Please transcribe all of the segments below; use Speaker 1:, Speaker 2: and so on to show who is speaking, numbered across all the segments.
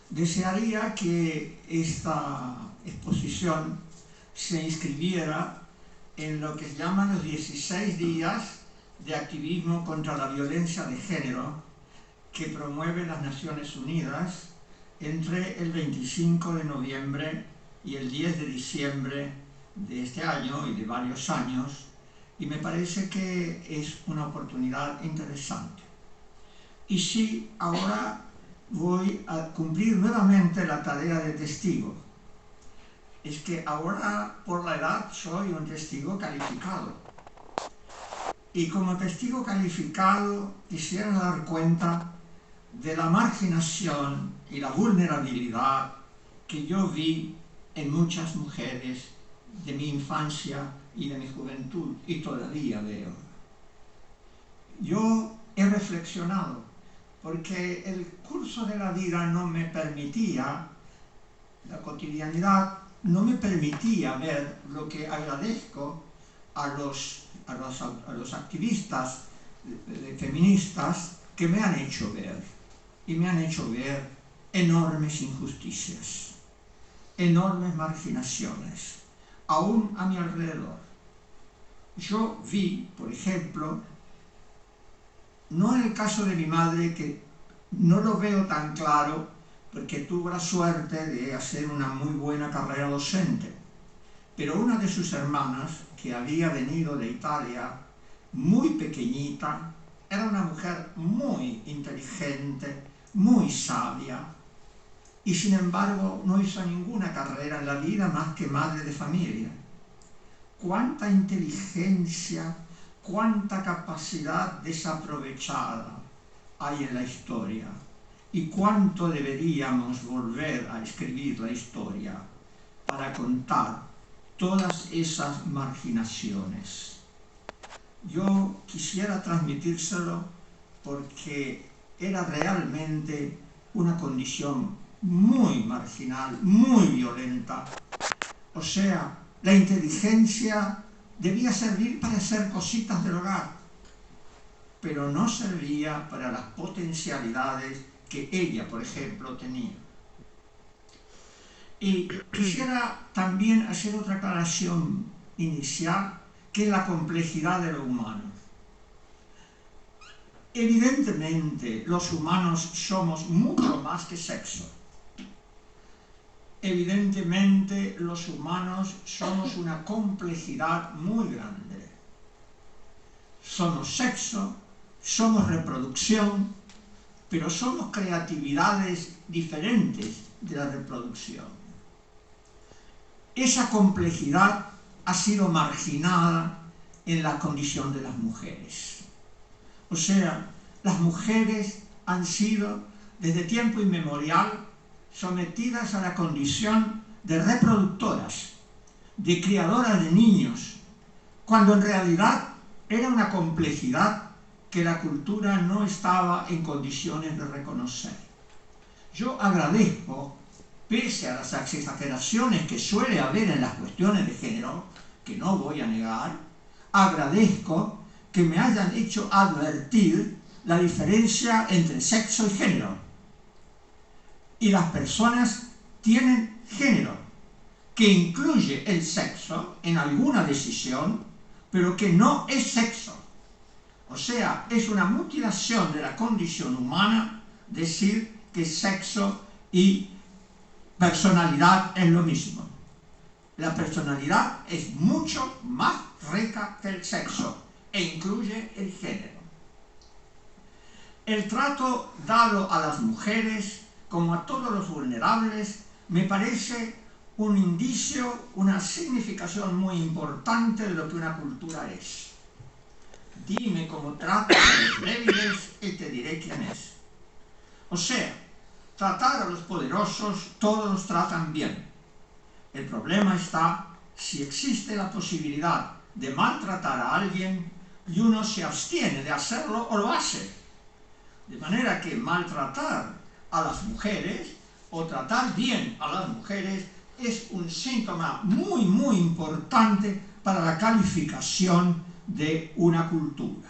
Speaker 1: Desearía que esta exposición se inscribiera en lo que se llaman los 16 días de activismo contra la violencia de género que promueve las Naciones Unidas entre el 25 de noviembre y el 10 de diciembre de este año y de varios años, y me parece que es una oportunidad interesante. Y sí, ahora voy a cumplir nuevamente la tarea de testigo. Es que ahora, por la edad, soy un testigo calificado. Y como testigo calificado quisiera dar cuenta de la marginación y la vulnerabilidad que yo vi en muchas mujeres de mi infancia y de mi juventud, y todavía veo. Yo he reflexionado, porque el curso de la vida no me permitía, la cotidianidad no me permitía ver lo que agradezco a los activistas feministas que me han hecho ver. Y me han hecho ver enormes injusticias, enormes marginaciones, aún a mi alrededor. Yo vi, por ejemplo, no en el caso de mi madre, que no lo veo tan claro, porque tuvo la suerte de hacer una muy buena carrera docente, pero una de sus hermanas, que había venido de Italia, muy pequeñita, era una mujer muy inteligente, muy sabia, y sin embargo no hizo ninguna carrera en la vida más que madre de familia. Cuánta inteligencia, cuánta capacidad desaprovechada hay en la historia, y cuánto deberíamos volver a escribir la historia para contar todas esas marginaciones. Yo quisiera transmitírselo porque era realmente una condición muy marginal, muy violenta. O sea, la inteligencia debía servir para hacer cositas del hogar, pero no servía para las potencialidades que ella, por ejemplo, tenía. Y quisiera también hacer otra aclaración inicial, que es la complejidad de lo humano. Evidentemente, los humanos somos mucho más que sexo. Evidentemente, los humanos somos una complejidad muy grande. Somos sexo, somos reproducción, pero somos creatividades diferentes de la reproducción. Esa complejidad ha sido marginada en la condición de las mujeres. O sea, las mujeres han sido, desde tiempo inmemorial, sometidas a la condición de reproductoras, de criadoras de niños, cuando en realidad era una complejidad que la cultura no estaba en condiciones de reconocer. Yo agradezco, pese a las exageraciones que suele haber en las cuestiones de género, que no voy a negar, agradezco que me hayan hecho advertir la diferencia entre sexo y género. Y las personas tienen género, que incluye el sexo en alguna decisión, pero que no es sexo. O sea, es una mutilación de la condición humana decir que sexo y personalidad es lo mismo. La personalidad es mucho más rica que el sexo e incluye el género. El trato dado a las mujeres, como a todos los vulnerables, me parece un indicio, una significación muy importante de lo que una cultura es. Dime cómo trata a los débiles y te diré quién es. O sea, tratar a los poderosos, todos los tratan bien. El problema está si existe la posibilidad de maltratar a alguien y uno se abstiene de hacerlo o lo hace. De manera que maltratar a las mujeres o tratar bien a las mujeres es un síntoma muy, muy importante para la calificación de una cultura.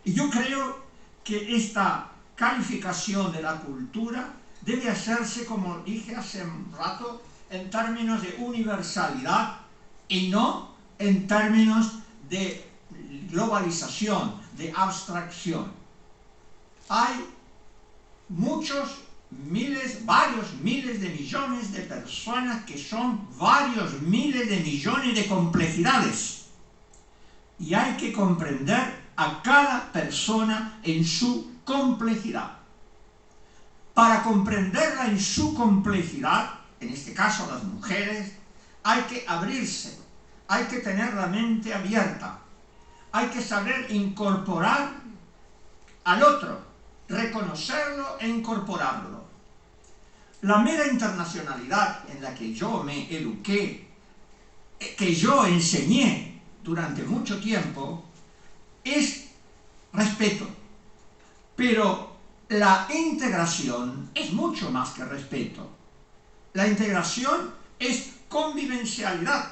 Speaker 1: Y yo creo que esta calificación de la cultura debe hacerse, como dije hace un rato, en términos de universalidad y no en términos de globalización, de abstracción. Hay muchos miles, varios miles de millones de personas que son varios miles de millones de complejidades. Y hay que comprender a cada persona en su complejidad. Para comprenderla en su complejidad, en este caso las mujeres, hay que abrirse, hay que tener la mente abierta, hay que saber incorporar al otro, reconocerlo e incorporarlo. La mera internacionalidad en la que yo me eduqué, que yo enseñé durante mucho tiempo, es respeto. Pero la integración es mucho más que respeto. La integración es convivencialidad.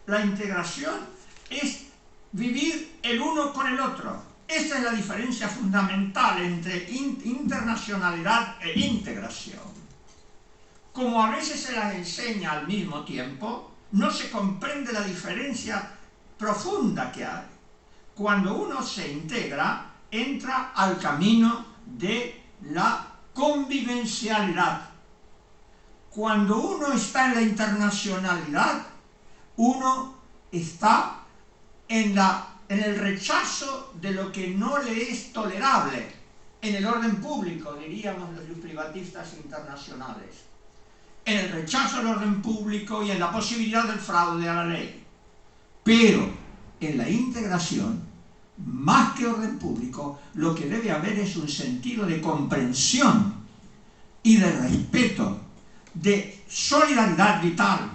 Speaker 1: La integración es vivir el uno con el otro. Esta es la diferencia fundamental entre internacionalidad e integración. Como a veces se las enseña al mismo tiempo, no se comprende la diferencia profunda que hay. Cuando uno se integra, entra al camino de la convivencialidad. Cuando uno está en la internacionalidad, uno está en el rechazo de lo que no le es tolerable en el orden público, diríamos los privatistas internacionales, en el rechazo al orden público y en la posibilidad del fraude a la ley. Pero en la integración, más que orden público, lo que debe haber es un sentido de comprensión y de respeto, de solidaridad vital.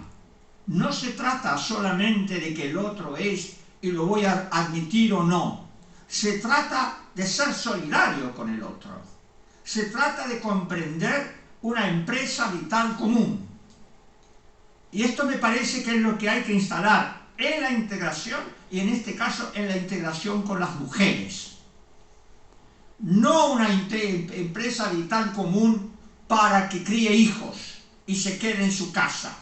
Speaker 1: No se trata solamente de que el otro es y lo voy a admitir o no. Se trata de ser solidario con el otro. Se trata de comprender una empresa vital común. Y esto me parece que es lo que hay que instalar en la integración y en este caso en la integración con las mujeres. No una empresa vital común para que críe hijos y se quede en su casa.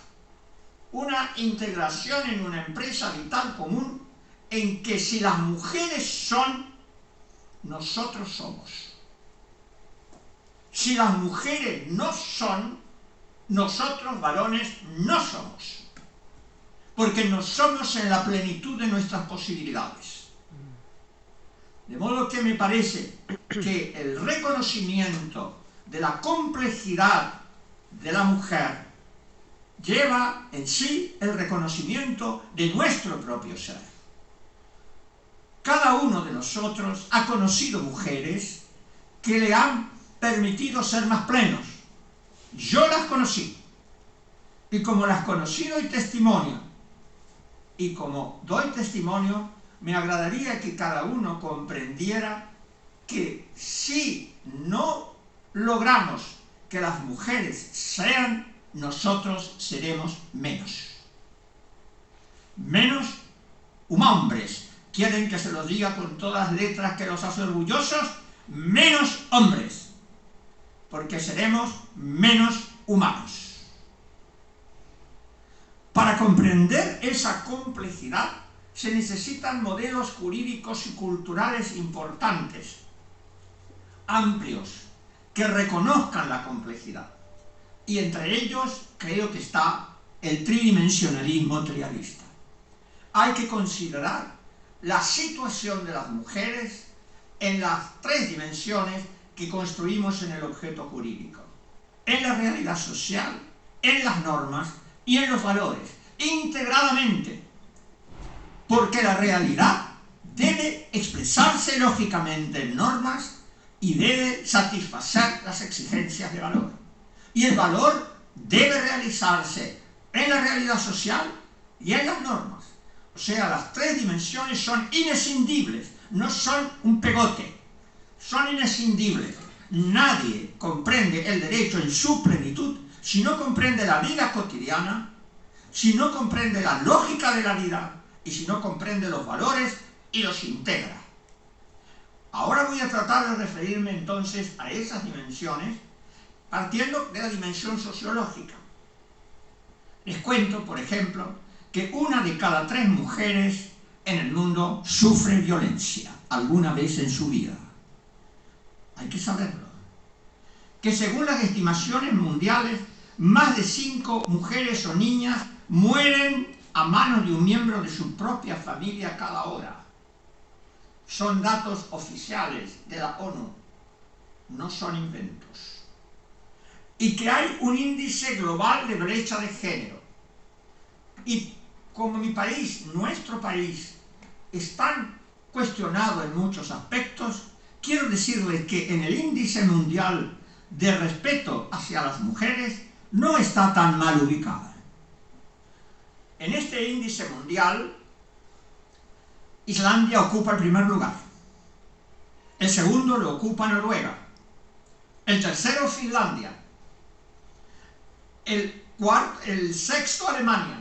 Speaker 1: Una integración en una empresa vital común en que si las mujeres son, nosotros somos. Si las mujeres no son, nosotros varones no somos. Porque no somos en la plenitud de nuestras posibilidades. De modo que me parece que el reconocimiento de la complejidad de la mujer lleva en sí el reconocimiento de nuestro propio ser. Cada uno de nosotros ha conocido mujeres que le han permitido ser más plenos. Yo las conocí. Y como las conocí doy testimonio. Y como doy testimonio, me agradaría que cada uno comprendiera que si no logramos que las mujeres sean, nosotros seremos menos. Menos hombres. ¿Quieren que se los diga con todas las letras que los hace orgullosos? Menos hombres. Porque seremos menos humanos. Para comprender esa complejidad se necesitan modelos jurídicos y culturales importantes, amplios, que reconozcan la complejidad. Y entre ellos creo que está el tridimensionalismo trialista. Hay que considerar la situación de las mujeres en las tres dimensiones que construimos en el objeto jurídico. En la realidad social, en las normas y en los valores, integradamente. Porque la realidad debe expresarse lógicamente en normas y debe satisfacer las exigencias de valor. Y el valor debe realizarse en la realidad social y en las normas. O sea, las tres dimensiones son inescindibles, no son un pegote, son inescindibles. Nadie comprende el derecho en su plenitud si no comprende la vida cotidiana, si no comprende la lógica de la vida y si no comprende los valores y los integra. Ahora voy a tratar de referirme entonces a esas dimensiones partiendo de la dimensión sociológica. Les cuento, por ejemplo, que 1 de cada 3 mujeres en el mundo sufre violencia alguna vez en su vida. Hay que saberlo. Que según las estimaciones mundiales, más de 5 mujeres o niñas mueren a manos de un miembro de su propia familia cada hora. Son datos oficiales de la ONU, no son inventos. Y que hay un índice global de brecha de género. Y como mi país, nuestro país, es tan cuestionado en muchos aspectos, quiero decirles que en el índice mundial de respeto hacia las mujeres no está tan mal ubicada. En este índice mundial, Islandia ocupa el primer lugar. El segundo lo ocupa Noruega. El tercero, Finlandia. El sexto, Alemania.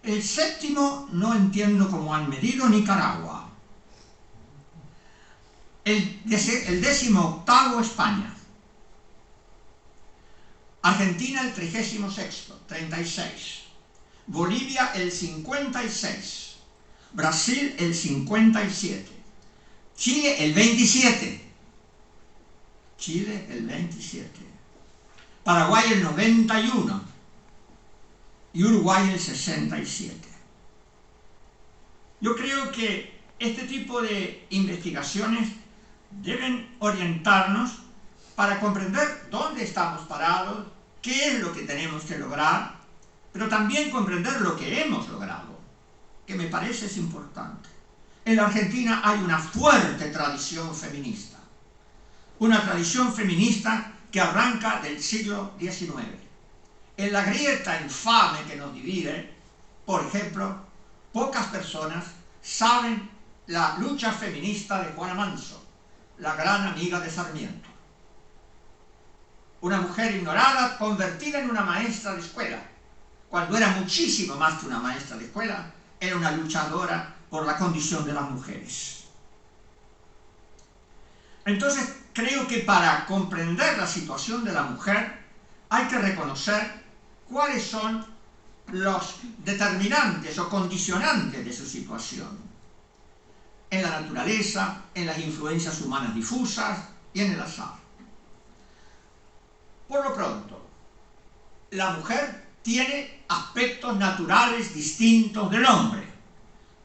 Speaker 1: El séptimo, no entiendo cómo han medido, Nicaragua. El 18º, España. Argentina, el 36º, 36. Bolivia, el 56. Brasil, el 57. Chile, el 27. Chile, el 27. Paraguay, el 91. Y Uruguay, el 67. Yo creo que este tipo de investigaciones deben orientarnos para comprender dónde estamos parados, qué es lo que tenemos que lograr, pero también comprender lo que hemos logrado, que me parece es importante. En la Argentina hay una fuerte tradición feminista, una tradición feminista que arranca del siglo XIX. En la grieta infame que nos divide, por ejemplo, pocas personas saben la lucha feminista de Juana Manso, la gran amiga de Sarmiento. Una mujer ignorada, convertida en una maestra de escuela, cuando era muchísimo más que una maestra de escuela, era una luchadora por la condición de las mujeres. Entonces, creo que para comprender la situación de la mujer hay que reconocer cuáles son los determinantes o condicionantes de su situación. En la naturaleza, en las influencias humanas difusas y en el azar. Por lo pronto, la mujer tiene aspectos naturales distintos del hombre.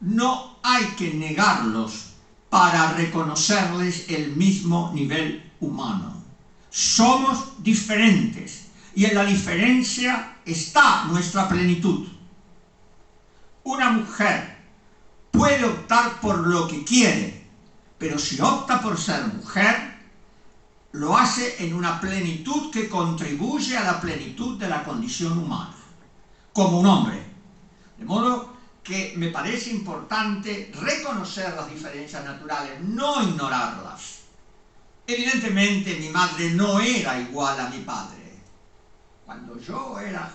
Speaker 1: No hay que negarlos para reconocerles el mismo nivel humano. Somos diferentes y en la diferencia está nuestra plenitud. Una mujer puede optar por lo que quiere, pero si opta por ser mujer, lo hace en una plenitud que contribuye a la plenitud de la condición humana, como un hombre. De modo que me parece importante reconocer las diferencias naturales, no ignorarlas. Evidentemente mi madre no era igual a mi padre. Cuando yo era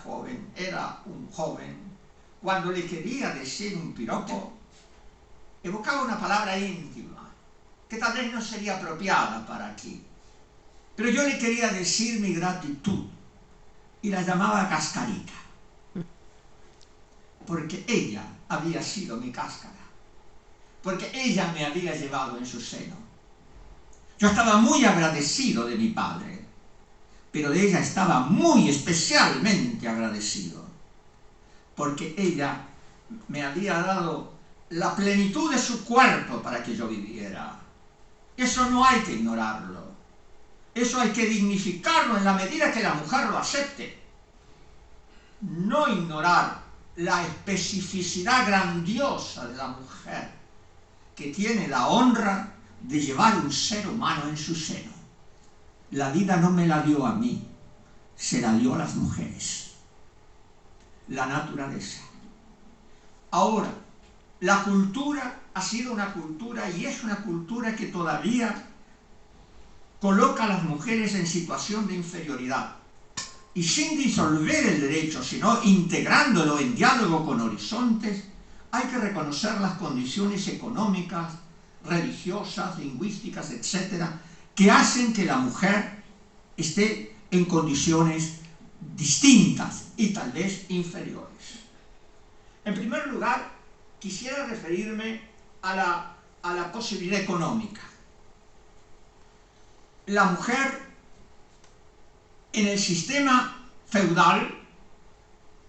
Speaker 1: un joven, cuando le quería decir un piropo, evocaba una palabra íntima, que tal vez no sería apropiada para aquí. Pero yo le quería decir mi gratitud, y la llamaba cascarita, porque ella había sido mi cáscara, porque ella me había llevado en su seno. Yo estaba muy agradecido de mi padre, pero de ella estaba muy especialmente agradecido, porque ella me había dado la plenitud de su cuerpo para que yo viviera. Eso no hay que ignorarlo. Eso hay que dignificarlo en la medida que la mujer lo acepte. No ignorar la especificidad grandiosa de la mujer, que tiene la honra de llevar un ser humano en su seno. La vida no me la dio a mí, se la dio a las mujeres. La naturaleza. Ahora, la cultura ha sido una cultura y es una cultura que todavía coloca a las mujeres en situación de inferioridad. Y sin disolver el derecho, sino integrándolo en diálogo con horizontes, hay que reconocer las condiciones económicas, religiosas, lingüísticas, etc., que hacen que la mujer esté en condiciones distintas y tal vez inferiores. En primer lugar, quisiera referirme a la posibilidad económica. La mujer en el sistema feudal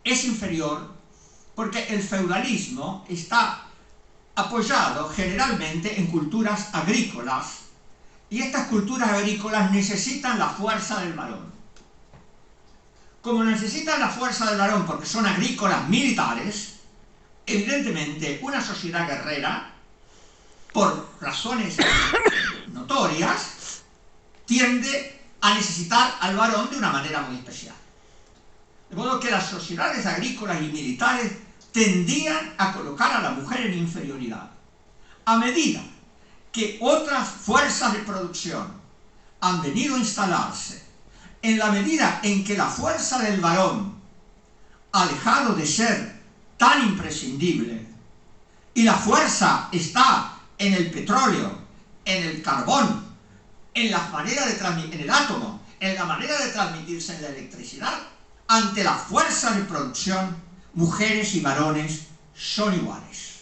Speaker 1: es inferior porque el feudalismo está apoyado generalmente en culturas agrícolas y estas culturas agrícolas necesitan la fuerza del varón. Como necesitan la fuerza del varón porque son agrícolas militares, evidentemente una sociedad guerrera, por razones notorias, tiende a necesitar al varón de una manera muy especial. De modo que las sociedades agrícolas y militares tendían a colocar a la mujer en inferioridad. A medida que otras fuerzas de producción han venido a instalarse, en la medida en que la fuerza del varón ha dejado de ser tan imprescindible y la fuerza está en el petróleo, en el carbón, en la manera de en el átomo, en la manera de transmitirse en la electricidad, ante la fuerza de producción, mujeres y varones son iguales.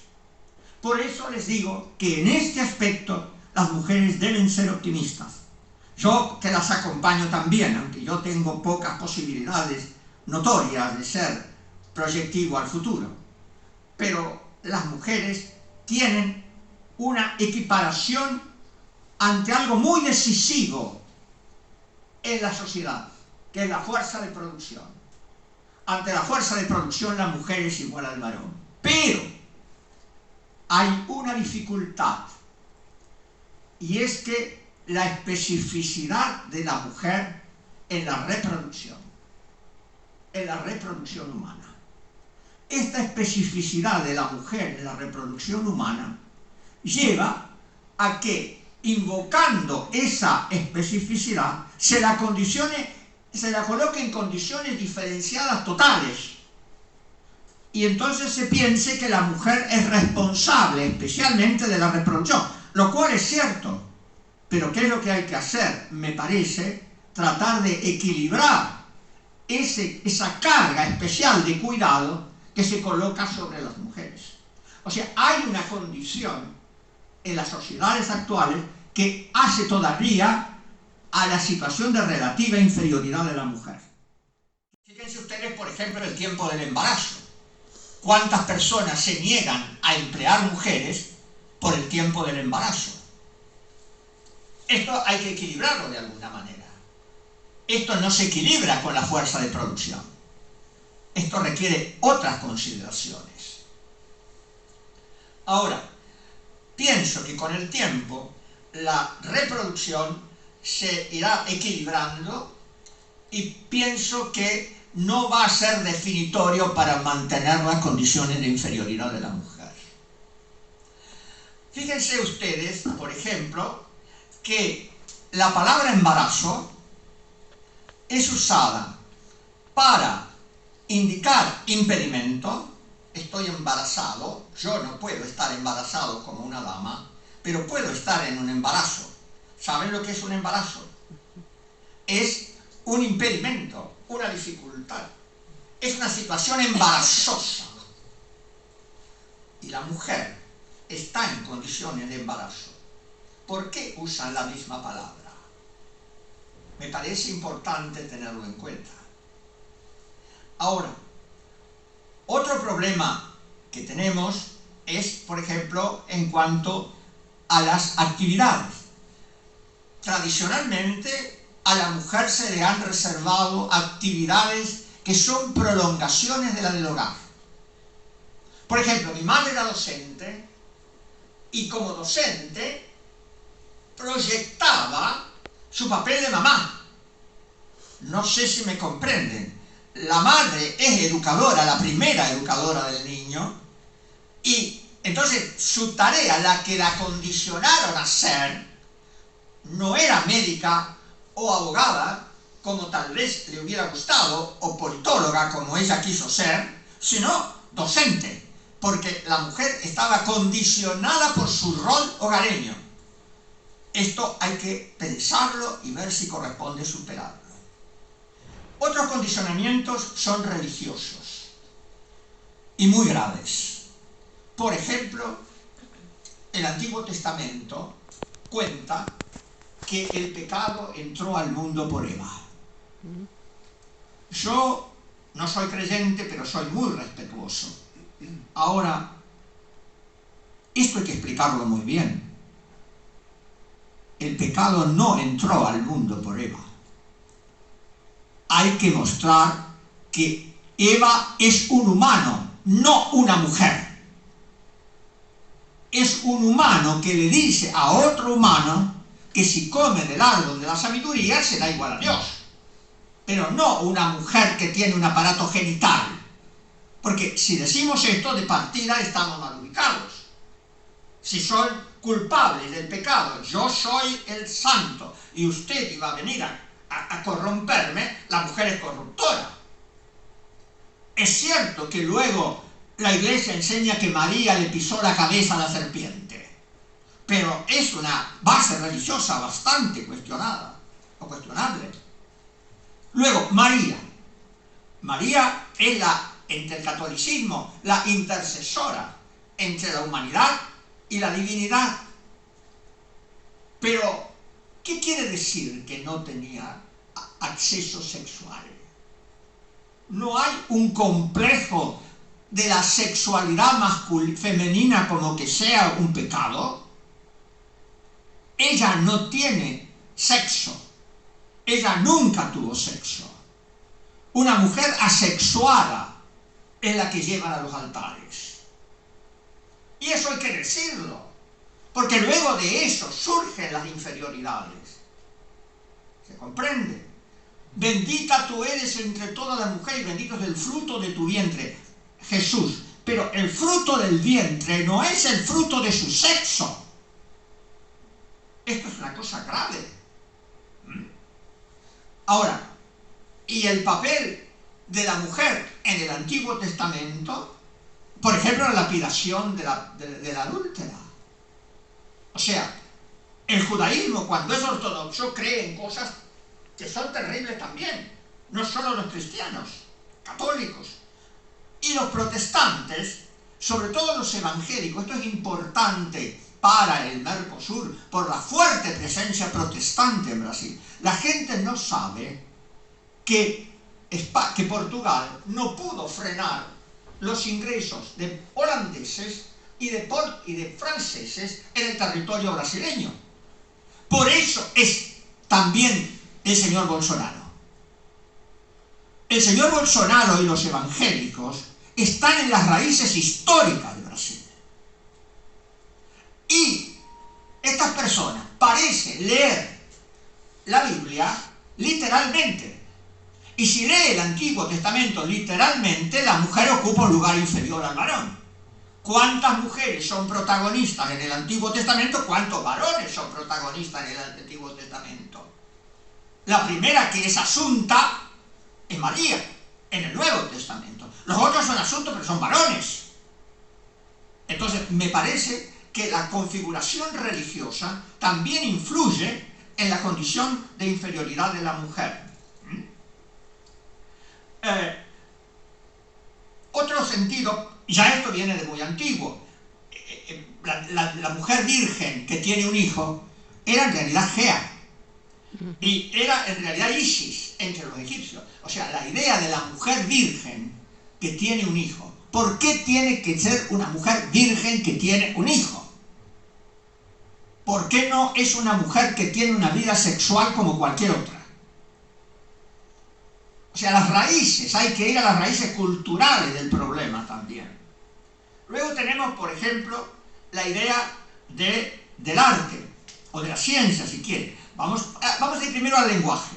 Speaker 1: Por eso les digo que en este aspecto las mujeres deben ser optimistas. Yo que las acompaño también, aunque yo tengo pocas posibilidades notorias de ser proyectivo al futuro. Pero las mujeres tienen una equiparación ante algo muy decisivo en la sociedad, que es la fuerza de producción. Ante la fuerza de producción la mujer es igual al varón. Pero hay una dificultad, y es que la especificidad de la mujer en la reproducción humana. Esta especificidad de la mujer en la reproducción humana lleva a que, invocando esa especificidad, se la coloque en condiciones diferenciadas totales. Y entonces se piense que la mujer es responsable especialmente de la reproducción, lo cual es cierto. Pero ¿qué es lo que hay que hacer? Me parece tratar de equilibrar esa carga especial de cuidado que se coloca sobre las mujeres. O sea, hay una condición en las sociedades actuales que hace todavía a la situación de relativa inferioridad de la mujer. Fíjense ustedes, por ejemplo, el tiempo del embarazo. ¿Cuántas personas se niegan a emplear mujeres por el tiempo del embarazo? Esto hay que equilibrarlo de alguna manera. Esto no se equilibra con la fuerza de producción. Esto requiere otras consideraciones. Ahora, pienso que con el tiempo la reproducción se irá equilibrando y pienso que no va a ser definitorio para mantener las condiciones de inferioridad de la mujer. Fíjense ustedes, por ejemplo, que la palabra embarazo es usada para indicar impedimento. Estoy embarazado, yo no puedo estar embarazado como una dama, pero puedo estar en un embarazo. ¿Saben lo que es un embarazo? Es un impedimento, una dificultad. Es una situación embarazosa. Y la mujer está en condiciones de embarazo. ¿Por qué usan la misma palabra? Me parece importante tenerlo en cuenta. Ahora, otro problema que tenemos es, por ejemplo, en cuanto a las actividades. Tradicionalmente, a la mujer se le han reservado actividades que son prolongaciones de la del hogar. Por ejemplo, mi madre era docente y como docente proyectaba su papel de mamá. No sé si me comprenden. La madre es educadora, la primera educadora del niño, y entonces su tarea, la que la condicionaron a ser, no era médica o abogada, como tal vez le hubiera gustado, o politóloga, como ella quiso ser, sino docente, porque la mujer estaba condicionada por su rol hogareño. Esto hay que pensarlo y ver si corresponde superarlo. Otros condicionamientos son religiosos y muy graves. Por ejemplo, el Antiguo Testamento cuenta que el pecado entró al mundo por Eva. Yo no soy creyente, pero soy muy respetuoso. Ahora, esto hay que explicarlo muy bien. El pecado no entró al mundo por Eva. Hay que mostrar que Eva es un humano, no una mujer. Es un humano que le dice a otro humano que si come del árbol de la sabiduría será igual a Dios. Pero no una mujer que tiene un aparato genital. Porque si decimos esto, de partida estamos mal ubicados. Si soy culpable del pecado, yo soy el santo, y usted iba a venir a corromperme, la mujer es corruptora. Es cierto que luego la Iglesia enseña que María le pisó la cabeza a la serpiente, pero es una base religiosa bastante cuestionada, o cuestionable. Luego, María es entre el catolicismo, la intercesora entre la humanidad y la divinidad. Pero, ¿qué quiere decir que no tenía acceso sexual? No hay un complejo de la sexualidad femenina como que sea un pecado. Ella no tiene sexo. Ella nunca tuvo sexo. Una mujer asexuada es la que llevan a los altares. Y eso hay que decirlo, porque luego de eso surgen las inferioridades. ¿Se comprende? Bendita tú eres entre todas las mujeres y bendito es el fruto de tu vientre, Jesús. Pero el fruto del vientre no es el fruto de su sexo. Esto es una cosa grave. Ahora, ¿y el papel de la mujer en el Antiguo Testamento? Por ejemplo, la lapidación de la adúltera. O sea, el judaísmo, cuando es ortodoxo, cree en cosas que son terribles también. No solo los cristianos, católicos. Y los protestantes, sobre todo los evangélicos, esto es importante para el Mercosur, por la fuerte presencia protestante en Brasil. La gente no sabe que Portugal no pudo frenar los ingresos de holandeses y de franceses en el territorio brasileño. Por eso es también el señor Bolsonaro. El señor Bolsonaro y los evangélicos están en las raíces históricas de Brasil. Y estas personas parecen leer la Biblia literalmente. Y si lee el Antiguo Testamento literalmente, la mujer ocupa un lugar inferior al varón. ¿Cuántas mujeres son protagonistas en el Antiguo Testamento? ¿Cuántos varones son protagonistas en el Antiguo Testamento? La primera que es asunta es María, en el Nuevo Testamento. Los otros son asuntos, pero son varones. Entonces, me parece que la configuración religiosa también influye en la condición de inferioridad de la mujer. Otro sentido, ya esto viene de muy antiguo, la mujer virgen que tiene un hijo era en realidad Gea, y era en realidad Isis entre los egipcios. O sea, la idea de la mujer virgen que tiene un hijo. ¿Por qué tiene que ser una mujer virgen que tiene un hijo? ¿Por qué no es una mujer que tiene una vida sexual como cualquier otra? O sea, las raíces, hay que ir a las raíces culturales del problema también. Luego tenemos, por ejemplo, la idea del arte, o de la ciencia, si quiere. Vamos a ir primero al lenguaje.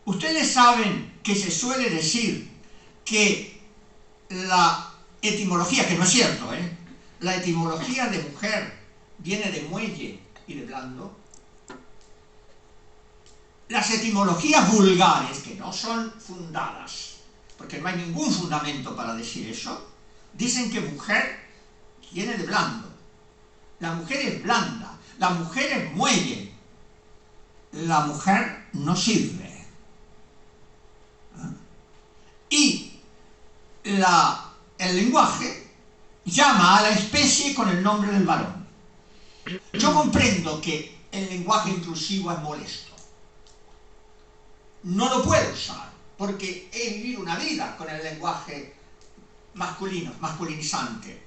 Speaker 1: Ustedes saben que se suele decir que la etimología, que no es cierto, la etimología de mujer viene de muelle y de blando. Las etimologías vulgares, que no son fundadas, porque no hay ningún fundamento para decir eso, dicen que mujer viene de blando. La mujer es blanda. La mujer es muelle, la mujer no sirve. Y el lenguaje llama a la especie con el nombre del varón. Yo comprendo que el lenguaje inclusivo es molesto. No lo puedo usar, porque he vivido una vida con el lenguaje masculino, masculinizante.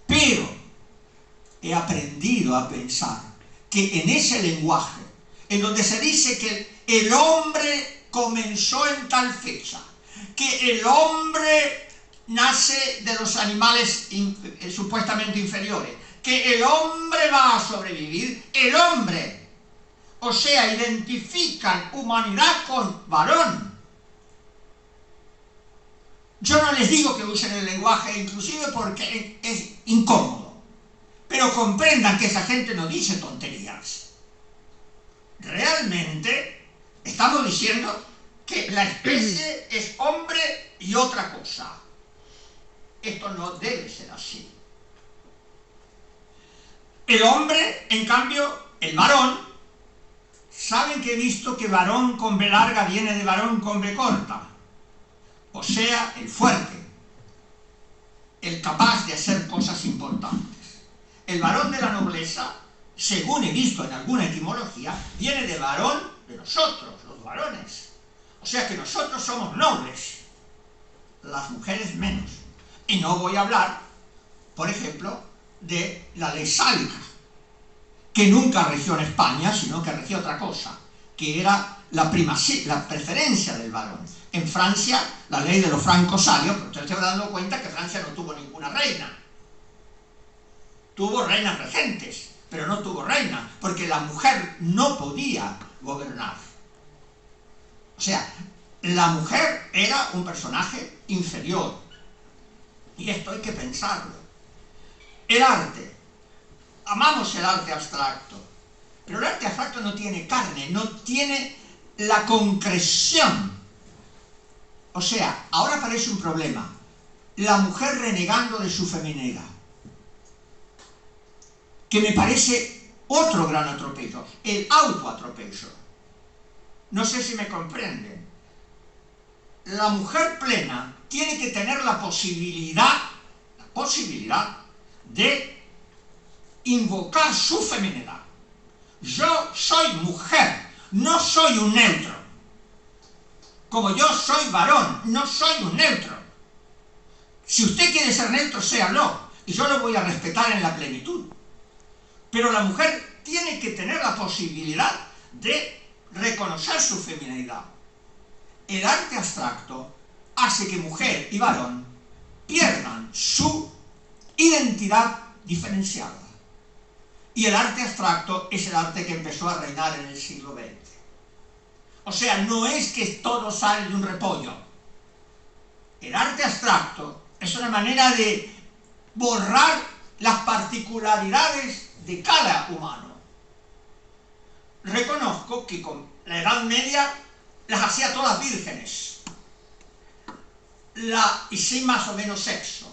Speaker 1: Pero he aprendido a pensar que en ese lenguaje, en donde se dice que el hombre comenzó en tal fecha, que el hombre nace de los animales supuestamente inferiores, que el hombre va a sobrevivir, el hombre, o sea, identifican humanidad con varón. Yo no les digo que usen el lenguaje inclusive porque es incómodo, pero comprendan que esa gente no dice tonterías. Realmente estamos diciendo que la especie es hombre y otra cosa. Esto no debe ser así. El hombre, en cambio, el varón, saben que he visto que varón con B larga viene de varón con B corta. O sea, el fuerte, el capaz de hacer cosas importantes. El varón de la nobleza, según he visto en alguna etimología, viene de varón de nosotros, los varones. O sea que nosotros somos nobles, las mujeres menos. Y no voy a hablar, por ejemplo, de la ley sálica, que nunca regió en España, sino que regió otra cosa, que era la preferencia del varón. En Francia, la ley de los francos salió, pero ustedes se van dando cuenta que Francia no tuvo ninguna reina. Tuvo reinas regentes, pero no tuvo reina, porque la mujer no podía gobernar. O sea, la mujer era un personaje inferior. Y esto hay que pensarlo. El arte. Amamos el arte abstracto, pero el arte abstracto no tiene carne, no tiene la concreción. O sea, ahora parece un problema. La mujer renegando de su feminidad, que me parece otro gran atropello, el autoatropello. No sé si me comprenden. La mujer plena tiene que tener la posibilidad de invocar su feminidad. Yo soy mujer, no soy un neutro. Como yo soy varón, no soy un neutro. Si usted quiere ser neutro, séalo, y yo lo voy a respetar en la plenitud. Pero la mujer tiene que tener la posibilidad de reconocer su feminidad. El arte abstracto hace que mujer y varón pierdan su identidad diferenciada. Y el arte abstracto es el arte que empezó a reinar en el siglo XX. O sea, no es que todo sale de un repollo. El arte abstracto es una manera de borrar las particularidades de cada humano. Reconozco que con la Edad Media las hacía todas vírgenes. Y sin más o menos sexo.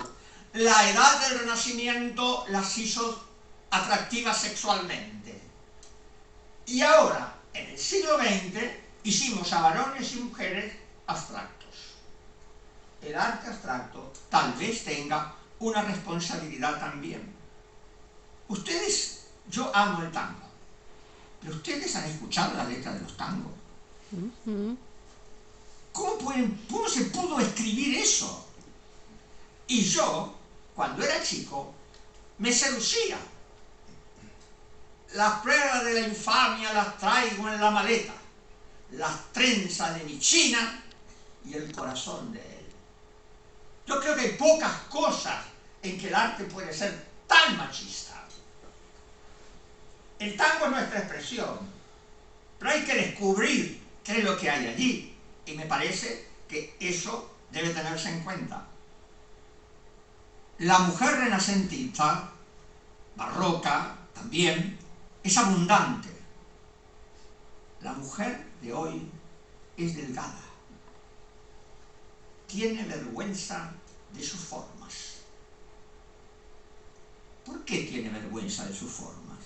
Speaker 1: La Edad del Renacimiento las hizo atractivas sexualmente. Y ahora, en el siglo XX, hicimos a varones y mujeres abstractos. El arte abstracto tal vez tenga una responsabilidad también. Ustedes, yo amo el tango, pero ustedes han escuchado la letra de los tangos. ¿Cómo se pudo escribir eso? Y yo, cuando era chico, me seducía. Las pruebas de la infamia las traigo en la maleta, las trenzas de mi china y el corazón de él. Yo creo que hay pocas cosas en que el arte puede ser tan machista. El tango es nuestra expresión, pero hay que descubrir qué es lo que hay allí, y me parece que eso debe tenerse en cuenta. La mujer renacentista, barroca también, es abundante. La mujer de hoy es delgada. Tiene vergüenza de sus formas. ¿Por qué tiene vergüenza de sus formas?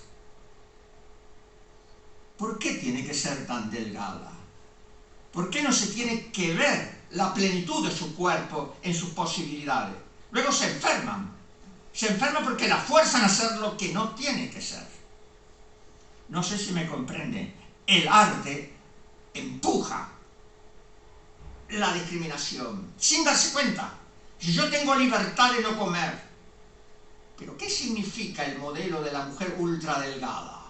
Speaker 1: ¿Por qué tiene que ser tan delgada? ¿Por qué no se tiene que ver la plenitud de su cuerpo en sus posibilidades? Luego se enferman. Se enferman porque la fuerzan a hacer lo que no tiene que ser. No sé si me comprenden. El arte empuja la discriminación sin darse cuenta. Si yo tengo libertad de no comer, ¿pero qué significa el modelo de la mujer ultradelgada?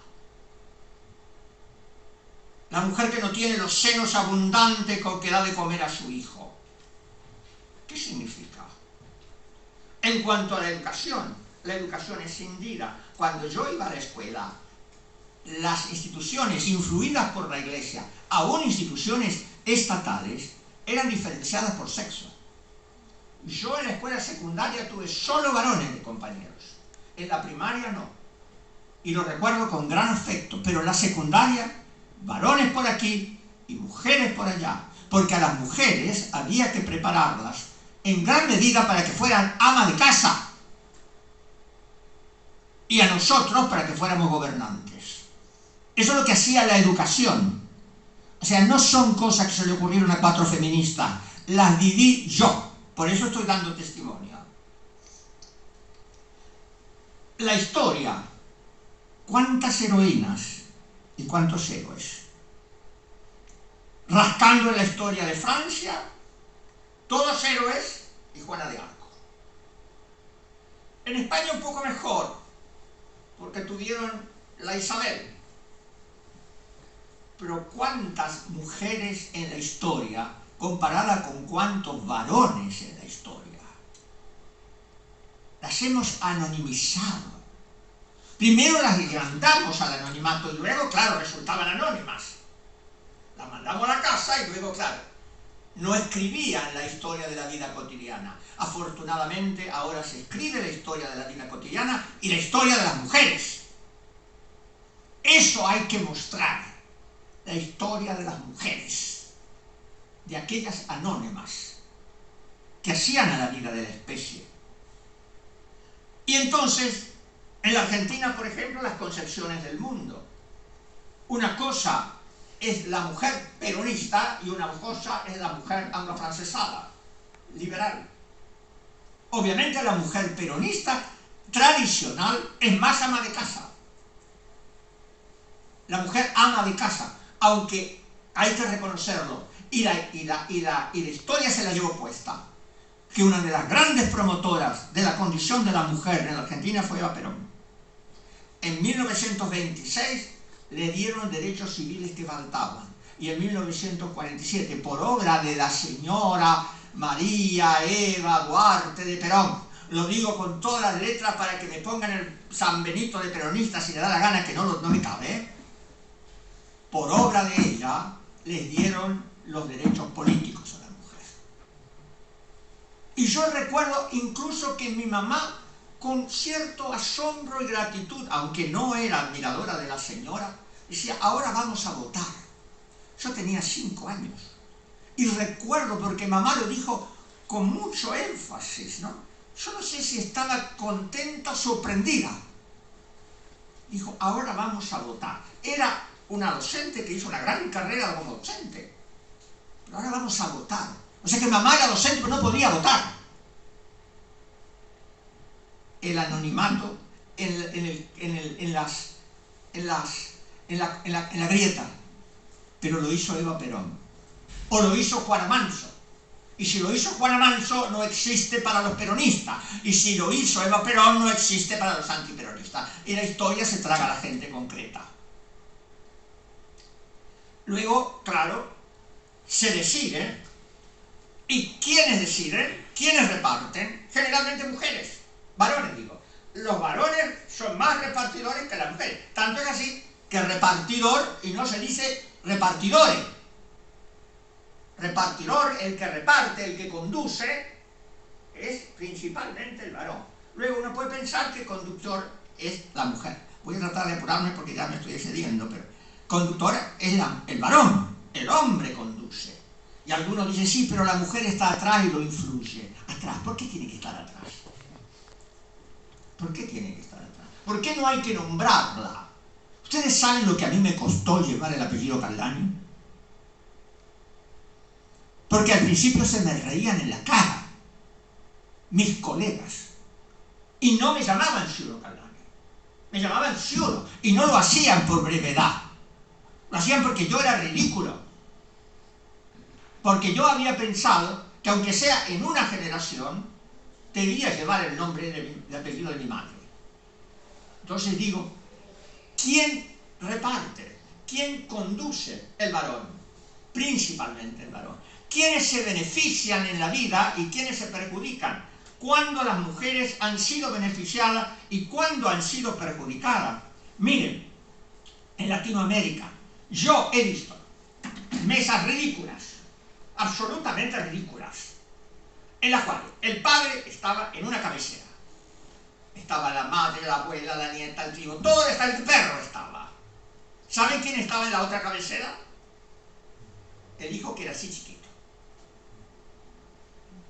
Speaker 1: La mujer que no tiene los senos abundantes con que da de comer a su hijo. ¿Qué significa? En cuanto a la educación escindida. Cuando yo iba a la escuela, las instituciones influidas por la Iglesia, aún instituciones estatales, eran diferenciadas por sexo. Yo en la escuela secundaria tuve solo varones de compañeros. En la primaria no. Y lo recuerdo con gran afecto. Pero en la secundaria, varones por aquí y mujeres por allá. Porque a las mujeres había que prepararlas en gran medida para que fueran amas de casa. Y a nosotros para que fuéramos gobernantes. Eso es lo que hacía la educación. O sea, no son cosas que se le ocurrieron a 4 feministas. Las viví yo. Por eso estoy dando testimonio. La historia. ¿Cuántas heroínas y cuántos héroes? Rascando en la historia de Francia, todos héroes y Juana de Arco. En España un poco mejor, porque tuvieron la Isabel. Pero ¿cuántas mujeres en la historia comparada con cuántos varones en la historia? Las hemos anonimizado. Primero las mandamos al anonimato y luego, claro, resultaban anónimas. Las mandamos a la casa y luego, claro, no escribían la historia de la vida cotidiana. Afortunadamente ahora se escribe la historia de la vida cotidiana y la historia de las mujeres. Eso hay que mostrar. La historia de las mujeres, de aquellas anónimas que hacían a la vida de la especie. Y entonces, en la Argentina, por ejemplo, las concepciones del mundo. Una cosa es la mujer peronista y una cosa es la mujer anglo-francesada, liberal. Obviamente la mujer peronista tradicional es más ama de casa. La mujer ama de casa. Aunque hay que reconocerlo, y la historia se la llevó puesta, que una de las grandes promotoras de la condición de la mujer en la Argentina fue Eva Perón. En 1926 le dieron derechos civiles que faltaban, y en 1947, por obra de la señora María Eva Duarte de Perón, lo digo con todas las letras para que me pongan el San Benito de peronista si le da la gana, que no me cabe, por obra de ella, les dieron los derechos políticos a la mujer. Y yo recuerdo incluso que mi mamá, con cierto asombro y gratitud, aunque no era admiradora de la señora, decía, ahora vamos a votar. Yo tenía 5 años. Y recuerdo, porque mamá lo dijo con mucho énfasis, ¿no? Yo no sé si estaba contenta o sorprendida. Dijo, ahora vamos a votar. Era una docente que hizo una gran carrera como docente. Pero ahora vamos a votar. O sea que mamá era docente pero no podía votar. El anonimato en la grieta. Pero lo hizo Eva Perón. O lo hizo Juana Manso. Y si lo hizo Juana Manso, no existe para los peronistas. Y si lo hizo Eva Perón, no existe para los antiperonistas. Y la historia se traga a la gente concreta. Luego, claro, se decide. ¿Y quiénes deciden? ¿Quiénes reparten? Generalmente mujeres. Varones, digo. Los varones son más repartidores que las mujeres. Tanto es así que repartidor, y no se dice repartidores. Repartidor, el que reparte, el que conduce, es principalmente el varón. Luego uno puede pensar que conductor es la mujer. Voy a tratar de apurarme porque ya me estoy excediendo, pero conductor es el varón, el hombre conduce. Y algunos dicen, sí, pero la mujer está atrás y lo influye. ¿Atrás? ¿Por qué tiene que estar atrás? ¿Por qué tiene que estar atrás? ¿Por qué no hay que nombrarla? ¿Ustedes saben lo que a mí me costó llevar el apellido Carlani? Porque al principio se me reían en la cara mis colegas y no me llamaban Ciuro Carlani, me llamaban Ciuro, y no lo hacían por brevedad, lo hacían porque yo era ridículo, porque yo había pensado que aunque sea en una generación debía llevar el nombre de apellido de mi madre. Entonces digo, ¿quién reparte? ¿Quién conduce? El varón, principalmente el varón. ¿Quiénes se benefician en la vida y quiénes se perjudican? ¿Cuándo las mujeres han sido beneficiadas y cuándo han sido perjudicadas? Miren, en Latinoamérica yo he visto mesas ridículas, absolutamente ridículas, en las cuales el padre estaba en una cabecera. Estaba la madre, la abuela, la nieta, el tío, todo estaba, el perro estaba. ¿Saben quién estaba en la otra cabecera? El hijo, que era así chiquito.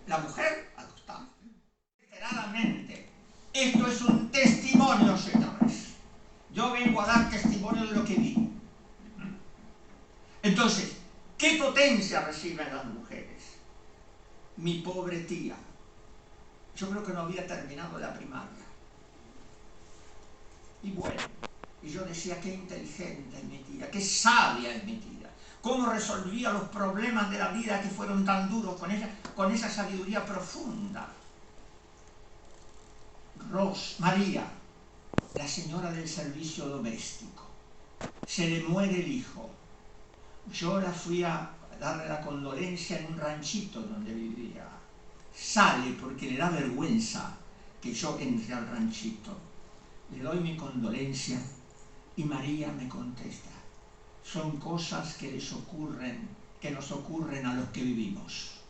Speaker 1: La mujer acostada. Desesperadamente. Esto es un testimonio, señores. Yo vengo a dar testimonio de lo que vi. Entonces, ¿qué potencia reciben las mujeres? Mi pobre tía. Yo creo que no había terminado la primaria. Y bueno, y yo decía, qué inteligente es mi tía, qué sabia es mi tía, cómo resolvía los problemas de la vida que fueron tan duros con esa sabiduría profunda. María, la señora del servicio doméstico, se le muere el hijo. Yo la fui a darle la condolencia en un ranchito donde vivía. Sale porque le da vergüenza que yo entre al ranchito. Le doy mi condolencia y María me contesta, son cosas que nos ocurren a los que vivimos.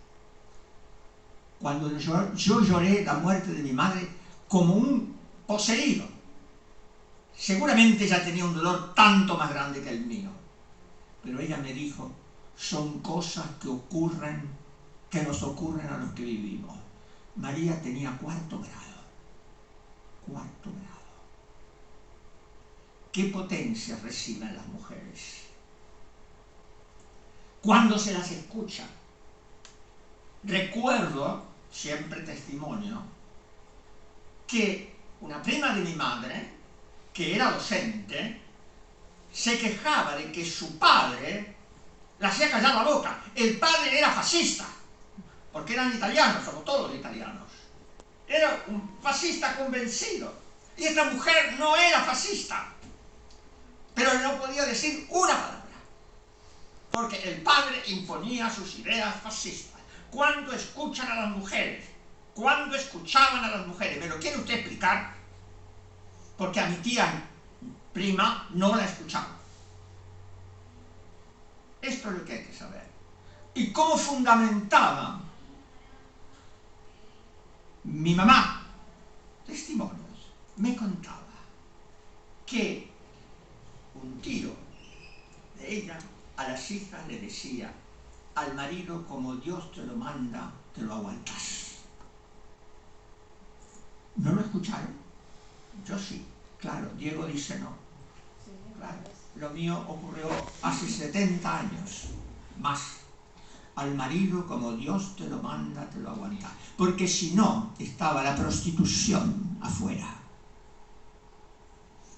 Speaker 1: Cuando yo lloré la muerte de mi madre como un poseído, seguramente ella tenía un dolor tanto más grande que el mío, pero ella me dijo, son cosas que nos ocurren a los que vivimos. María tenía cuarto grado. ¿Qué potencia reciben las mujeres? Cuando se las escucha. Recuerdo, siempre testimonio, que una prima de mi madre, que era docente, se quejaba de que su padre le hacía callar la boca. El padre era fascista, porque eran italianos, somos todos italianos. Era un fascista convencido. Y esta mujer no era fascista, pero no podía decir una palabra, porque el padre imponía sus ideas fascistas. ¿Cuándo escuchan a las mujeres? ¿Cuándo escuchaban a las mujeres? ¿Me lo quiere usted explicar? Porque a mi tía prima no la escuchaba. Esto es lo que hay que saber. ¿Y cómo fundamentaba mi mamá? Testimonios. Me contaba que un tío de ella a las hijas le decía, al marido como Dios te lo manda, te lo aguantas. ¿No lo escucharon? Yo sí, claro, Diego dice no. Claro, lo mío ocurrió hace 70 años, más. Al marido como Dios te lo manda, te lo aguantas. Porque si no, estaba la prostitución afuera.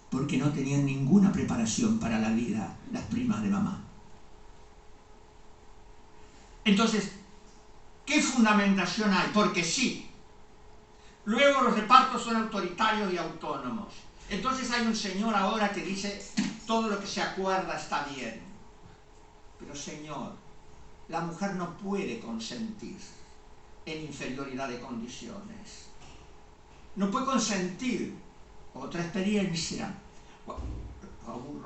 Speaker 1: Porque no tenían ninguna preparación para la vida las primas de mamá. Entonces, ¿qué fundamentación hay? Porque sí. Luego los repartos son autoritarios y autónomos. Entonces hay un señor ahora que dice, todo lo que se acuerda está bien. Pero señor, la mujer no puede consentir en inferioridad de condiciones. No puede consentir. Otra experiencia.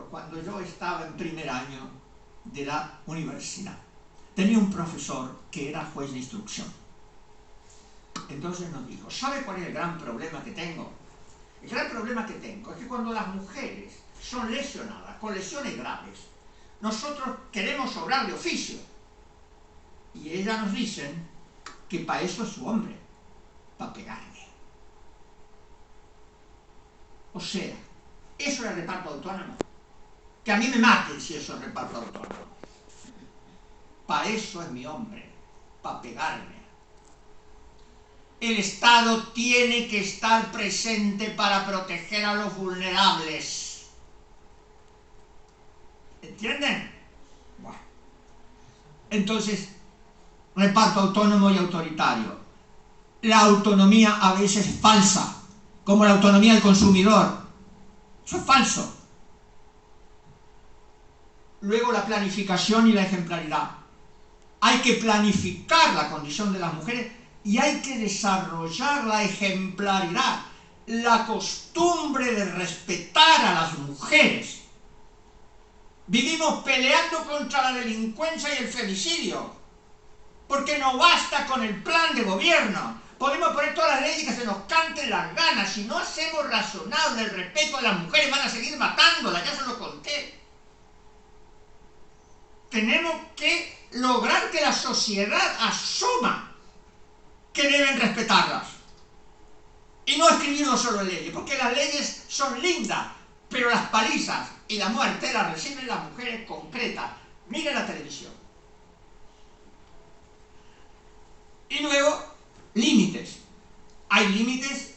Speaker 1: Cuando yo estaba en primer año de la universidad, tenía un profesor que era juez de instrucción. Entonces nos dijo, ¿sabe cuál es el gran problema que tengo? El gran problema que tengo es que cuando las mujeres son lesionadas, con lesiones graves, nosotros queremos obrar de oficio. Y ellas nos dicen que para eso es su hombre, para pegarme. O sea, eso era el reparto autónomo. Que a mí me maten si eso es reparto autónomo. Para eso es mi hombre, para pegarme. El Estado tiene que estar presente para proteger a los vulnerables. ¿Entienden? Bueno. Entonces, reparto autónomo y autoritario. La autonomía a veces es falsa, como la autonomía del consumidor. Eso es falso. Luego la planificación y la ejemplaridad. Hay que planificar la condición de las mujeres y hay que desarrollar la ejemplaridad, la costumbre de respetar a las mujeres. Vivimos peleando contra la delincuencia y el femicidio, porque no basta con el plan de gobierno. Podemos poner todas las leyes que se nos canten las ganas. Si no hacemos razonable el respeto a las mujeres, van a seguir matándolas, ya se lo conté. Tenemos que lograr que la sociedad asuma que deben respetarlas. Y no escribirlo solo en leyes, porque las leyes son lindas, pero las palizas y la muerte las reciben las mujeres concretas. Miren la televisión. Y luego, límites. Hay límites,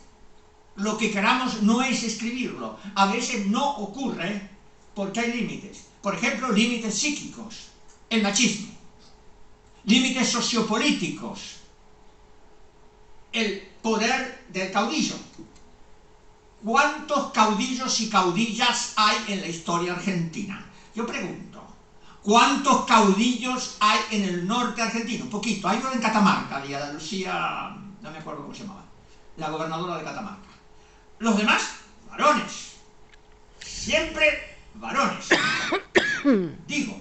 Speaker 1: lo que queramos no es escribirlo. A veces no ocurre porque hay límites. Por ejemplo, límites psíquicos, el machismo. Límites sociopolíticos, el poder del caudillo. ¿Cuántos caudillos y caudillas hay en la historia argentina? Yo pregunto, ¿cuántos caudillos hay en el norte argentino? Un poquito, hay uno en Catamarca, Villa de Lucía, no me acuerdo cómo se llamaba, la gobernadora de Catamarca. Los demás, varones. Siempre varones. Digo,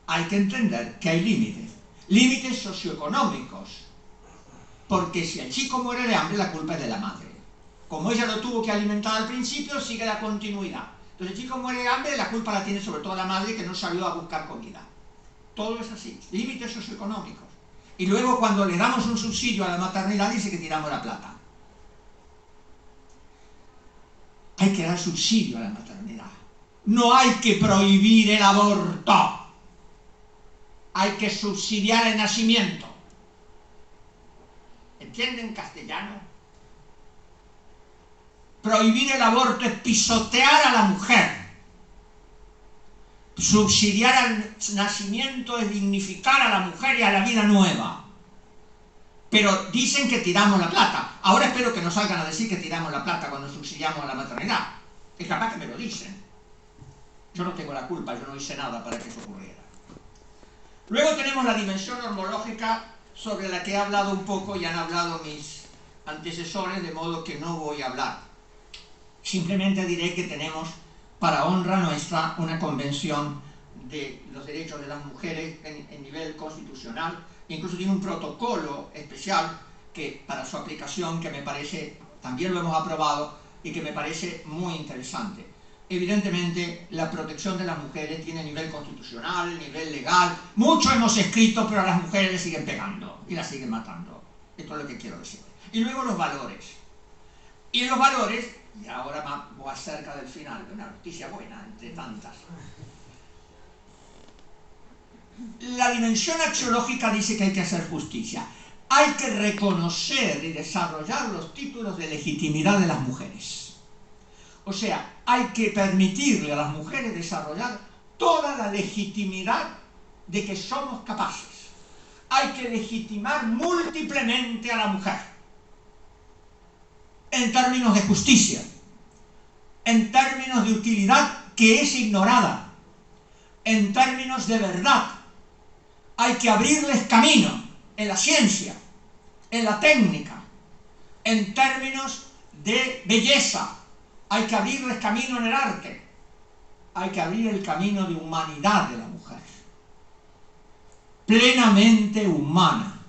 Speaker 1: hay que entender que hay límites. Límites socioeconómicos. Porque si el chico muere de hambre, la culpa es de la madre. Como ella lo tuvo que alimentar al principio, sigue la continuidad. Entonces el chico muere de hambre, la culpa la tiene sobre todo la madre que no salió a buscar comida. Todo es así. Límites socioeconómicos. Y luego cuando le damos un subsidio a la maternidad, dice que tiramos la plata. Hay que dar subsidio a la maternidad. No hay que prohibir el aborto. Hay que subsidiar el nacimiento. ¿Entienden castellano? Prohibir el aborto es pisotear a la mujer. Subsidiar el nacimiento es dignificar a la mujer y a la vida nueva. Pero dicen que tiramos la plata. Ahora espero que no salgan a decir que tiramos la plata cuando subsidiamos a la maternidad. Es capaz que me lo dicen. Yo no tengo la culpa, yo no hice nada para que eso ocurriera. Luego tenemos la dimensión hormológica, sobre la que he hablado un poco y han hablado mis antecesores, de modo que no voy a hablar. Simplemente diré que tenemos, para honra nuestra, una convención de los derechos de las mujeres en nivel constitucional. Incluso tiene un protocolo especial que, para su aplicación, que me parece, también lo hemos aprobado y que me parece muy interesante. Evidentemente, la protección de las mujeres tiene nivel constitucional, nivel legal. Mucho hemos escrito, pero a las mujeres les siguen pegando y las siguen matando. Esto es lo que quiero decir. Y luego los valores. Y en los valores, y ahora voy acerca del final, una noticia buena entre tantas. La dimensión axiológica dice que hay que hacer justicia. Hay que reconocer y desarrollar los títulos de legitimidad de las mujeres. O sea, hay que permitirle a las mujeres desarrollar toda la legitimidad de que somos capaces. Hay que legitimar múltiplemente a la mujer. En términos de justicia, en términos de utilidad que es ignorada, en términos de verdad. Hay que abrirles camino en la ciencia, en la técnica, en términos de belleza. Hay que abrirles camino en el arte. Hay que abrir el camino de humanidad de la mujer. Plenamente humana.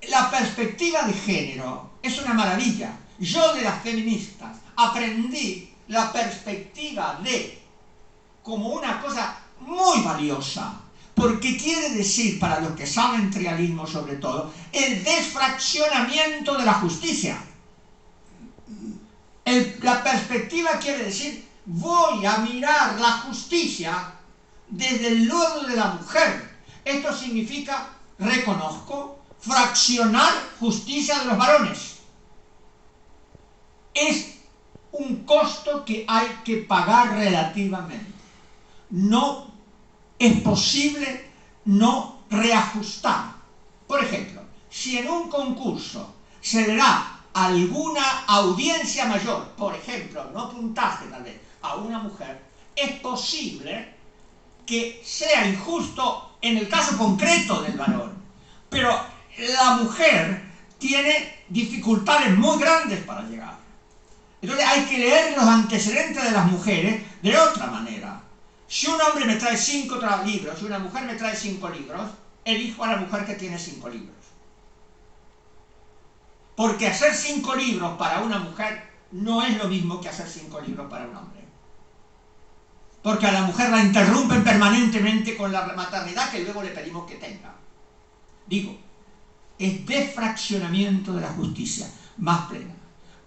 Speaker 1: La perspectiva de género es una maravilla. Yo de las feministas aprendí la perspectiva de como una cosa muy valiosa. Porque quiere decir, para los que saben trialismo sobre todo, el desfraccionamiento de la justicia. La perspectiva quiere decir, voy a mirar la justicia desde el lado de la mujer. Esto significa, reconozco, fraccionar justicia de los varones. Es un costo que hay que pagar relativamente. No es posible no reajustar. Por ejemplo, si en un concurso se le da alguna audiencia mayor, por ejemplo, no puntaje tal vez, a una mujer, es posible que sea injusto en el caso concreto del varón, pero la mujer tiene dificultades muy grandes para llegar. Entonces hay que leer los antecedentes de las mujeres de otra manera. Si un hombre me trae 5 libros y una mujer me trae 5 libros, elijo a la mujer que tiene 5 libros. Porque hacer 5 libros para una mujer no es lo mismo que hacer 5 libros para un hombre. Porque a la mujer la interrumpen permanentemente con la maternidad que luego le pedimos que tenga. Digo, es defraccionamiento de la justicia más plena.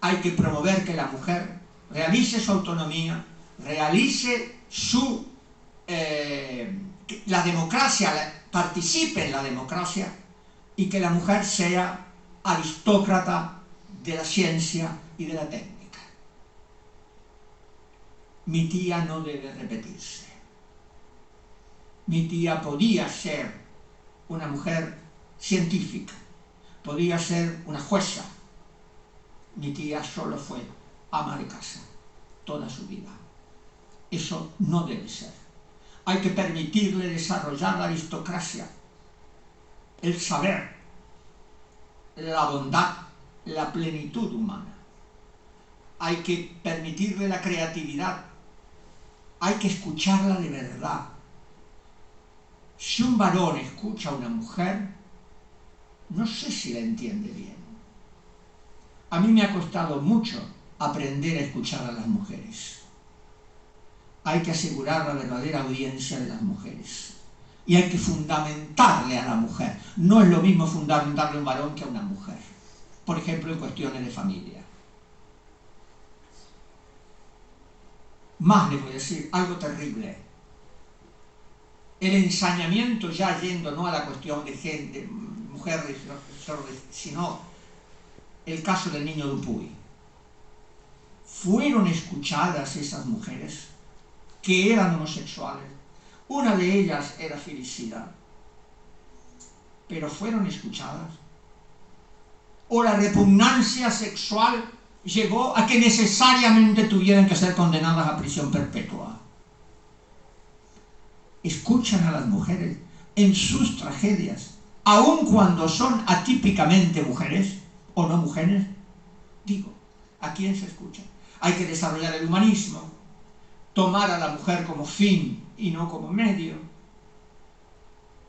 Speaker 1: Hay que promover que la mujer realice su autonomía, realice la democracia, participe en la democracia, y que la mujer sea aristócrata de la ciencia y de la técnica. Mi tía no debe repetirse. Mi tía podía ser una mujer científica, podía ser una jueza. Mi tía solo fue ama de casa toda su vida. Eso no debe ser. Hay que permitirle desarrollar la aristocracia, el saber, la bondad, la plenitud humana. Hay que permitirle la creatividad. Hay que escucharla de verdad. Si un varón escucha a una mujer, no sé si la entiende bien. A mí me ha costado mucho aprender a escuchar a las mujeres. Hay que asegurar la verdadera audiencia de las mujeres. Y hay que fundamentarle a la mujer. No es lo mismo fundamentarle a un varón que a una mujer. Por ejemplo, en cuestiones de familia. Más les voy a decir, algo terrible. El ensañamiento, ya yendo no a la cuestión de gente, mujeres, sino el caso del niño Dupuy. ¿Fueron escuchadas esas mujeres que eran homosexuales? Una de ellas era filicida, pero ¿fueron escuchadas? ¿O la repugnancia sexual llegó a que necesariamente tuvieran que ser condenadas a prisión perpetua? Escuchan a las mujeres en sus tragedias, aun cuando son atípicamente mujeres o no mujeres. Digo, ¿a quién se escucha? Hay que desarrollar el humanismo, tomar a la mujer como fin y no como medio.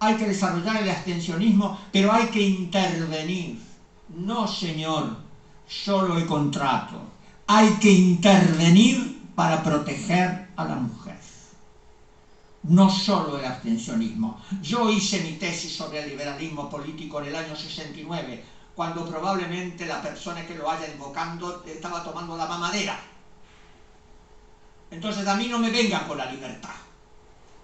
Speaker 1: Hay que desarrollar el abstencionismo, pero hay que intervenir. No, señor, solo el contrato. Hay que intervenir para proteger a la mujer. No solo el abstencionismo. Yo hice mi tesis sobre el liberalismo político en el año 69, cuando probablemente la persona que lo haya invocando estaba tomando la mamadera. Entonces a mí no me vengan con la libertad.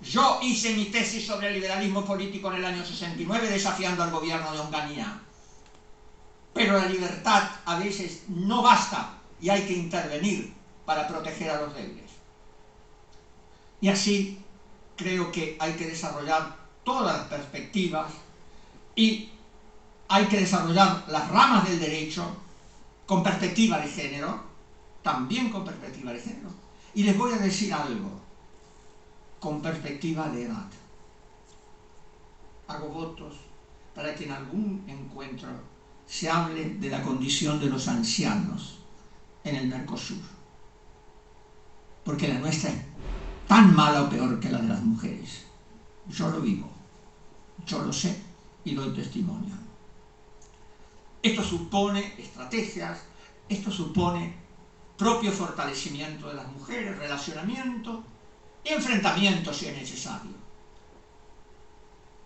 Speaker 1: Yo hice mi tesis sobre el liberalismo político en el año 69 desafiando al gobierno de Onganía. Pero la libertad a veces no basta y hay que intervenir para proteger a los débiles. Y así creo que hay que desarrollar todas las perspectivas y hay que desarrollar las ramas del derecho con perspectiva de género, también con perspectiva de género. Y les voy a decir algo, con perspectiva de edad. Hago votos para que en algún encuentro se hable de la condición de los ancianos en el Mercosur. Porque la nuestra es tan mala o peor que la de las mujeres. Yo lo vivo, yo lo sé y doy testimonio. Esto supone estrategias, esto supone propio fortalecimiento de las mujeres, relacionamiento y enfrentamiento si es necesario.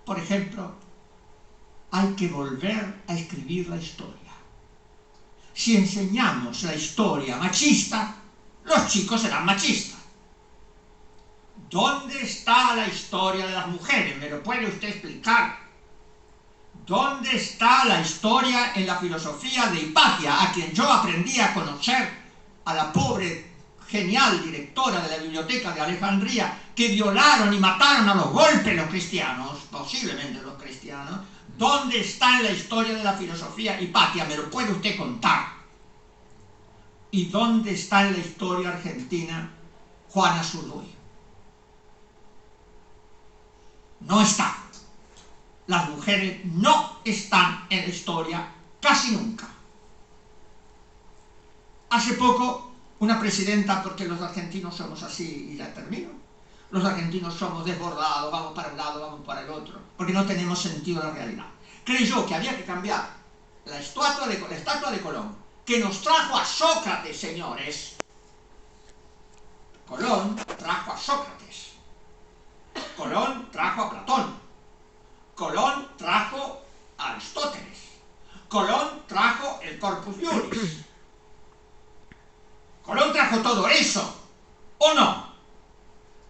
Speaker 1: Por ejemplo, hay que volver a escribir la historia. si enseñamos la historia machista, los chicos serán machistas. ¿Dónde está la historia de las mujeres? ¿Me lo puede usted explicar? ¿Dónde está la historia en la filosofía de Hipatia, a quien yo aprendí a conocer, a la pobre, genial directora de la biblioteca de Alejandría, que violaron y mataron a los golpes los cristianos, posiblemente los cristianos? ¿Dónde está en la historia de la filosofía Hipatia? ¿Me lo puede usted contar? ¿Y dónde está en la historia argentina Juana Zurduy? No está. Las mujeres no están en la historia casi nunca. Hace poco, una presidenta, porque los argentinos somos así, y ya termino, los argentinos somos desbordados, vamos para un lado, vamos para el otro, porque no tenemos sentido de la realidad, creyó que había que cambiar la estatua de Colón, que nos trajo a Sócrates, señores. Colón trajo a Sócrates. Colón trajo a Platón. Colón trajo a Aristóteles. Colón trajo el Corpus Juris. Colón trajo todo eso, ¿o no?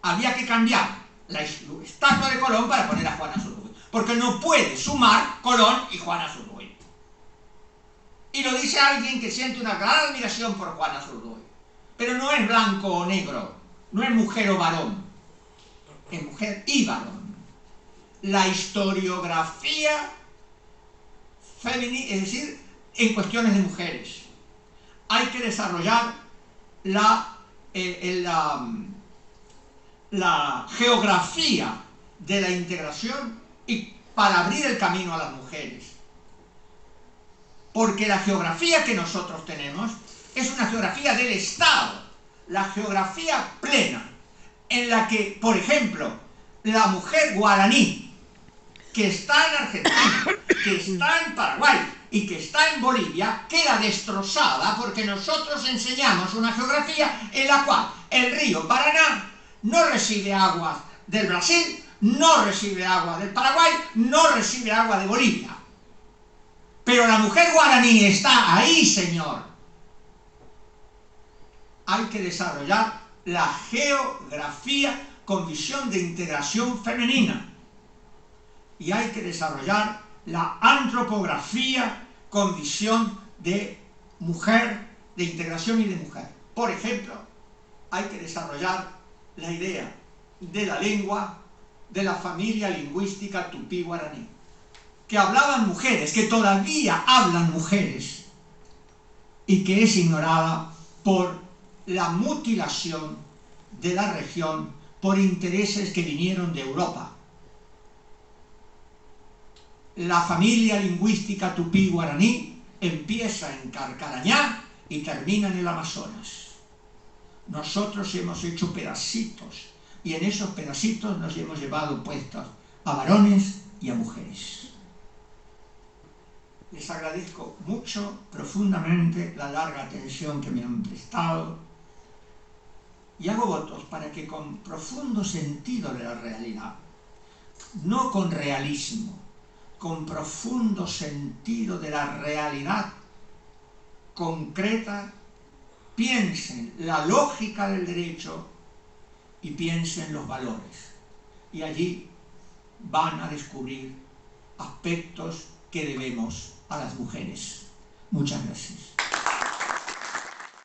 Speaker 1: Había que cambiar la estatua de Colón para poner a Juana Zurduy, porque no puede sumar Colón y Juana Zurduy. Y lo dice alguien que siente una gran admiración por Juana Zurduy. Pero no es blanco o negro, no es mujer o varón, es mujer y varón. La historiografía femenina, es decir, en cuestiones de mujeres, hay que desarrollar la geografía de la integración y para abrir el camino a las mujeres. Porque la geografía que nosotros tenemos es una geografía del Estado, la geografía plena, en la que, por ejemplo, la mujer guaraní, que está en Argentina, que está en Paraguay y que está en Bolivia, queda destrozada porque nosotros enseñamos una geografía en la cual el río Paraná no recibe agua del Brasil, no recibe agua del Paraguay, no recibe agua de Bolivia. Pero la mujer guaraní está ahí, señor. Hay que desarrollar la geografía con visión de integración femenina. Y hay que desarrollar la antropografía con visión de mujer, de integración y de mujer. Por ejemplo, hay que desarrollar la idea de la lengua de la familia lingüística tupí-guaraní, que hablaban mujeres, que todavía hablan mujeres, y que es ignorada por la mutilación de la región por intereses que vinieron de Europa. La familia lingüística tupí-guaraní empieza en Carcarañá y termina en el Amazonas. Nosotros hemos hecho pedacitos, y en esos pedacitos nos hemos llevado puestos a varones y a mujeres. Les agradezco mucho, profundamente, la larga atención que me han prestado, y hago votos para que con profundo sentido de la realidad, no con realismo, con profundo sentido de la realidad concreta, piensen la lógica del derecho y piensen los valores. Y allí van a descubrir aspectos que debemos a las mujeres. Muchas gracias.